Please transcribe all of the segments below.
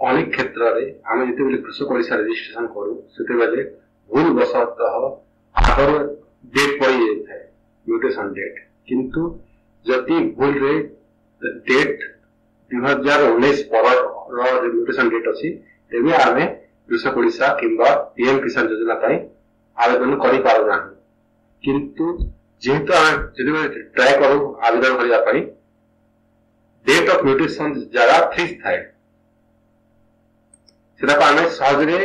अनेक क्षेत्र में आम जिते कृषक ओडिशा रजिस्ट्रेशन करूँ से भूल वशतः आगर डेट पड़ जाए म्यूटेशन डेट किंतु जदि भूल रे डेट 2019 पर म्यूटेशन डेट अच्छी तेज आम कृषक ओडिशा किंबा पीएम किसान योजना आवेदन करना किंतु जेहेतु आम ट्राए करूँ आवेदन करने डेट ऑफ म्यूटेशन जगह फिक्स थाए आम सहजरे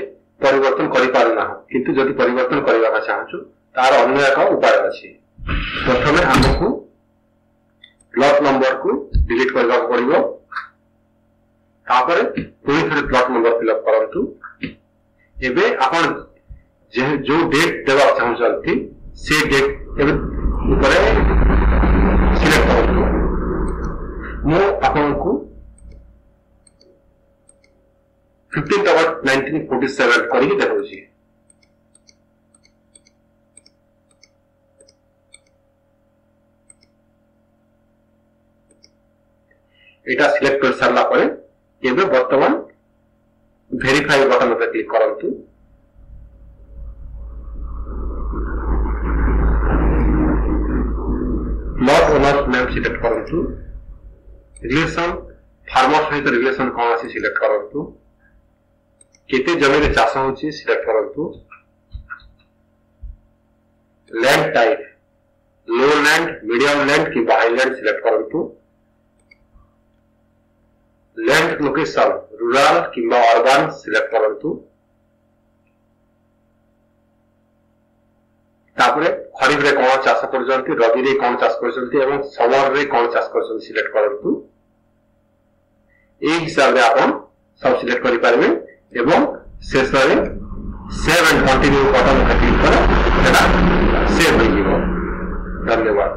परिवर्तन करना किंतु जदि परिवर्तन करने चाहूँ तार अन्य एक उपाय अच्छी प्रथम आमको प्लॉट नंबर को डिलीट करने पड़ो पुणी थे प्लॉट नंबर फिलअप करंतु एबे आपण जो डेट देवा चाहते से डेट ऊपर सिलेक्ट करंतु मु आपको 15th August 1947 करी देखौछि एटा सिलेक्ट कर सारला परे एबे वर्तमान वेरीफाई बटन पे क्लिक करंतु प्लॉट ओनर नेम सिलेक्ट करंतु रिलेशन फार्मर सहित रिलेशन कौन आसी सिलेक्ट करंतु केते जमीन रे चाष होची सिलेक्ट करंतु लैंड टाइप लो लैंड मीडियम लैंड कि हाईलैंड सिलेक्ट करंतु लैंड लोकेशन रूरल कि अर्बन सिलेक्ट करंतु तापरे खरीफ रे कोन चाष करजंती रबी रे कोन चाष करजंती एवं समर रे कोन चाष करजंती सिलेक्ट करंतु ए हिसाब रे आपण सब सिलेक्ट करि पारबे एवं शेष save and continue button click कर सेव हो। धन्यवाद।